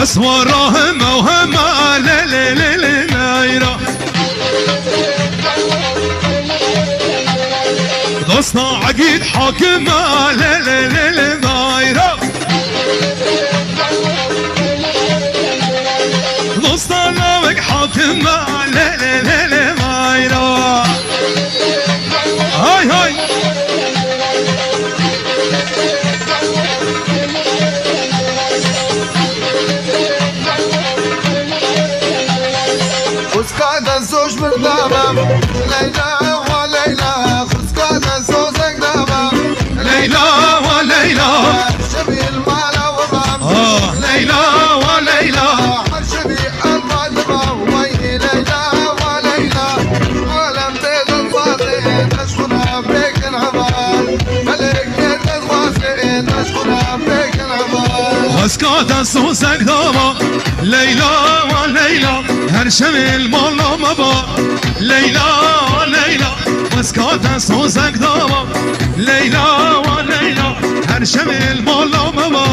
اسوارهم وهم لا لا لا لا دوستنا عقيد حاكم لا لا لا لا دوستنا نامك حاكم لا لا لا لا هاي هاي وسكاد الزوج بالدمام ليلى وليلى وسكاد الزوج بالدمام ليلى وليلى شبي المال ومام ليلى وليلى شبي المال ومي ليلى وليلى ولم تزل فاضي تشكرها بك العبال ملك تتواصل تشكرها بك العبال وسكاد الزوج داما ليلى وليلى هر شمل مالا مبا ليلى وليلى وسكات صوزك داما ليلى وليلى هر شمل مالا مبا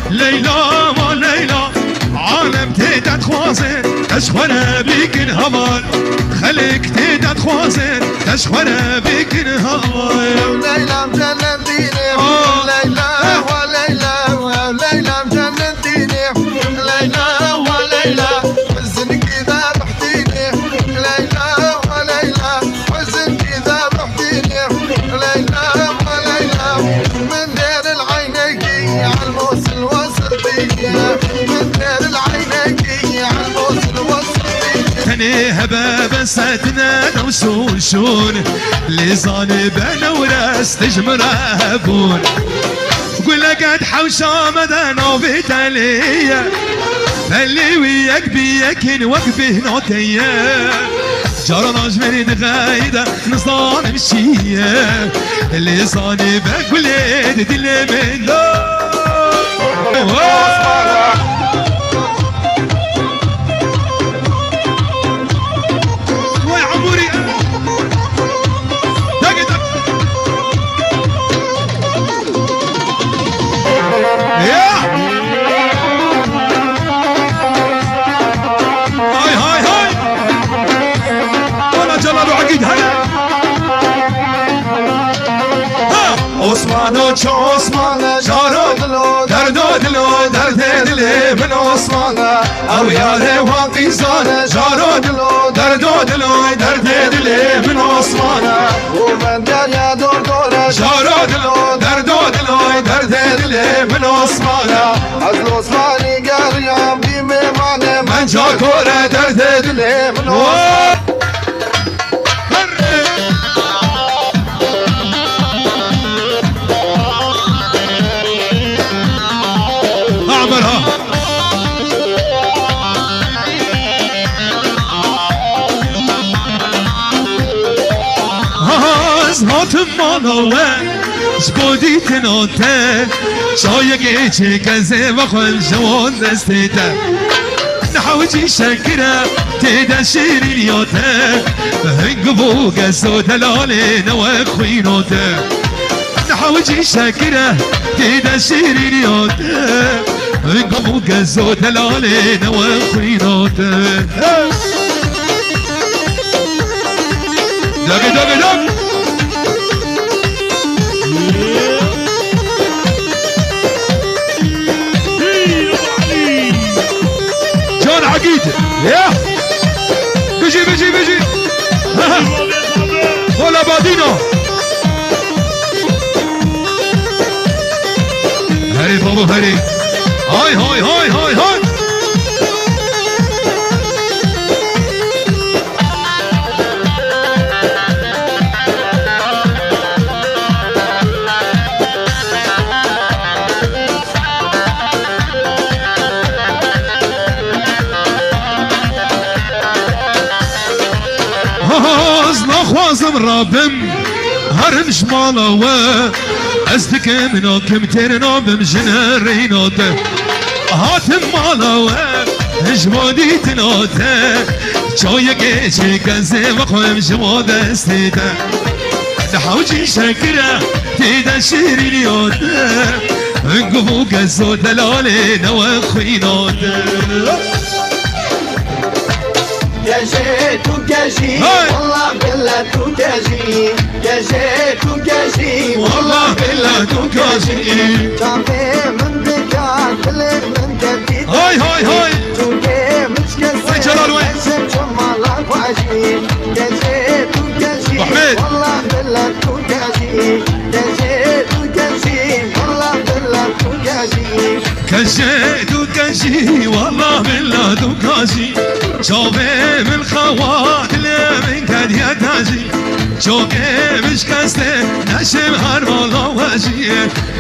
ليلى وليلى عالم تيدت خوازن تشخوره بيكن همان خلق تيدت خوازن تشخوره بيكن همان ليلى مجننتيني ليلى وليلى وليلى مجننتيني ليلى وليلى حزن كذا بحتيني ليلى وليلى حزن كذا بحتيني ليلى وليلى من دير العينيكي عالموس الوسطية من دير العينيكي عالموس الوسطية تنيها باب ساتنا وشوشون اللي ظالبنا وراس تجمرها بون قول قد حوشة مدانا وبيتالية اللي وياك بياك نوقفه نوتيا جرنا جمرين غايدة نصان مشية اللي صاني بقولي دل من وي عموري دق يا هاي هاي هاي ولا جلال وعقيد هلا عثمان وش عثمان شارو دردو دلو درد دلي من عثمان او يا رواقي زان شارو دردو دلو درد دلي من عثمان ومن دار يا دور دور شارو دلو دردو دلو درد دلي من عثمان عزل عثماني قاريا بمعنى من جاكورة درد دلي من عثمان اعمرها زهات مانوه شبودی تنوته شایگه چه کزه و خل جوان دستیته نحوجی شکره تیده شیرینیاته هنگ بو گزو دلاله نوه خویناته نحوجی شکره تیده شیرینیاته هنگ بو گزو دلاله نوه خویناته دق دق دق جان عقيد يا بيجي بيجي بيجي ولا بادينو هري بابا هري هاي هاي هاي هاي هاي خوازم رابم هرم شمالاوه ازدك منو كم ترنو بمجنرينوته هاتم مالاوه جمودي تنوته شوية كيشي كنزي وقوم جمودة استيته نحوجي شكرة تيدا شيرينيوته من قبو قزو دلالي نوى خوينات كاجي تو كاجي والله بالله تو كاجي كاجي تو كاجي والله بالله تو كاجي تعطي من دكا كلك من كبدي هاي هاي هاي توكي متكسر جلال وين جمالك واجي كاجي تو كاجي والله بالله تو كاجي كاجي تو كاجي والله بالله تو كاجي كاجي تو كاجي والله بالله تو كاجي شوفي من خوات من كاد يتاجي شوفي مش كاسته نشم هر والله واجي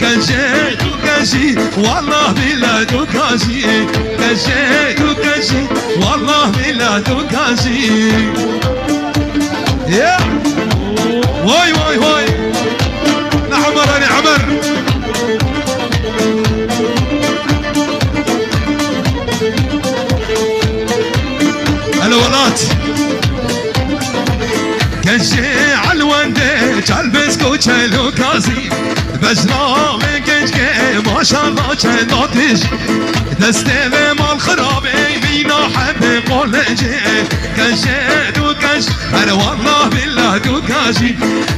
كاجي تو كاجي والله بالله تو كاجي كاجي تو كاجي والله بالله تو كاجي يا واي واي واي نعمر انا عمر الولات كنشي عالوندج عالبسكوت شالو كازي بجنا من كنشكي ما شاء الله كناتش دستي مال خرابي بينا حب قولجي كنشي دو كنش انا والله بالله دو كاشي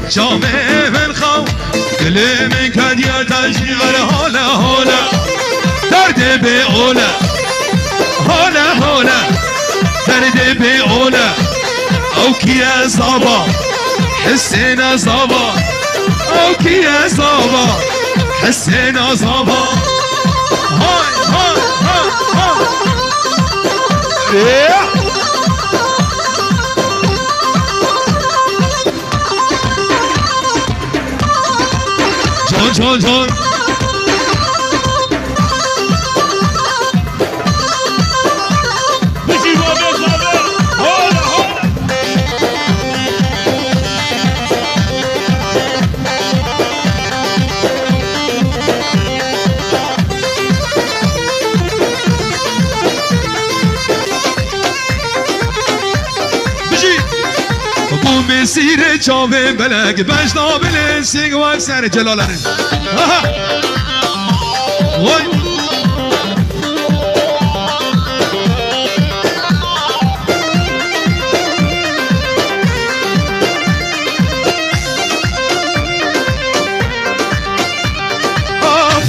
شامي من خو كلي من كد يتجي انا هولا هولا درد بيقولا هولا هولا درد بيقولا اوكي يا صبا حسينا صبا اوكي يا صبا حسينا صبا هاي هاي هاي هاي جون جون جون مسیر چاوه بلگ بجنا بله سیگوان سر جلالانه وای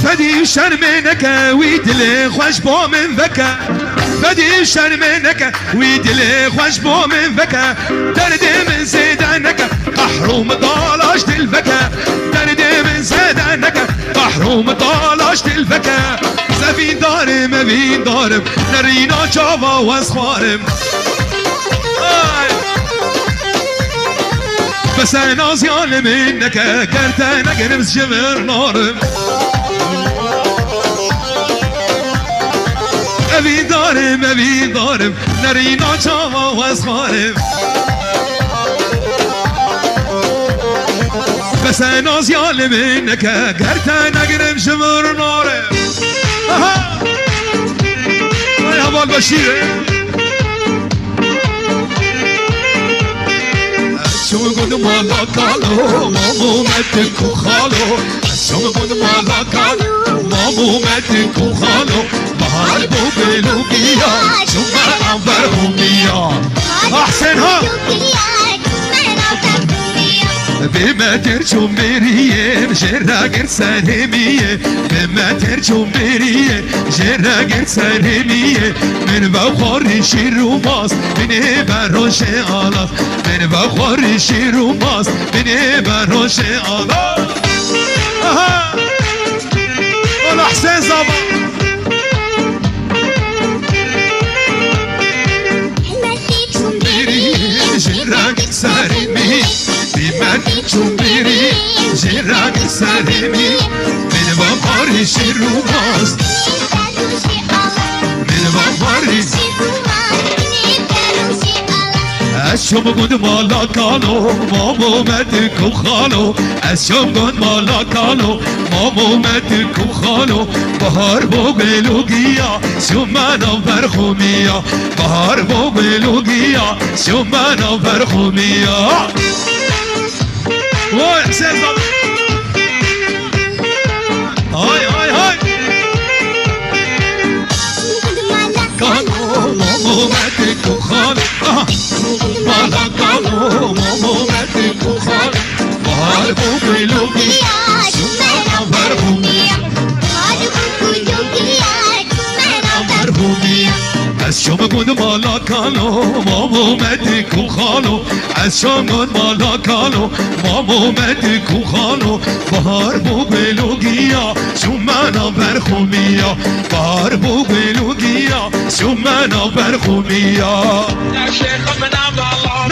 فدی شرمنك ويدلي خوش با من ذكا فدي شرمنك ويدلي خوش با من ذكا درد من زيدانك قحروم طالاش تلفكا درد من زيدانك قحروم طالاش تلفكا زفين دارم بين دارم نرينا جاوا واسخارم بس انا زيان منك قرتنك نفس جمر نارم ابي دارم نرينا جاوا واسخارم بس انا زيان منك قرتنك نفس جمر نارم يا ابو البشير شو قد ما لقالو مامو متك وخالو شو قد ما لقالو مامو متك وخالو بهار بوبلوكيا شو ما انفرهم بيا احسن ها بما ترجم بريه جراجر سالميه بما ترجم بريه جراجر سالميه من بخور شيروماس من بروش آلاف من بخور شيروماس من بروش آلاف اها ولا حسين زبا جراجر سالميه بما ترجم بريه جراجر سالميه من بخور شيروماس من بخور الشم قد مالا كانو مامو متك وخالو الشم قد مالا كانو مامو متك وخالو بهار بوبلوغيا شو ما نفر خوميا بهار بوبلوغيا شو ما نفر خوميا واي حسين هاي هاي هاي مدك وخال مالا كانو مامو مدك وخال بهار بوبلوكي سمعنا برهومية از شام گود مالا کالو مامو مدک و خالو از شام گود مالا کالو مامو مدک و خالو بهار بو بلوگیا شومنا برخومیا بهار بو بلوگیا شومنا برخومیا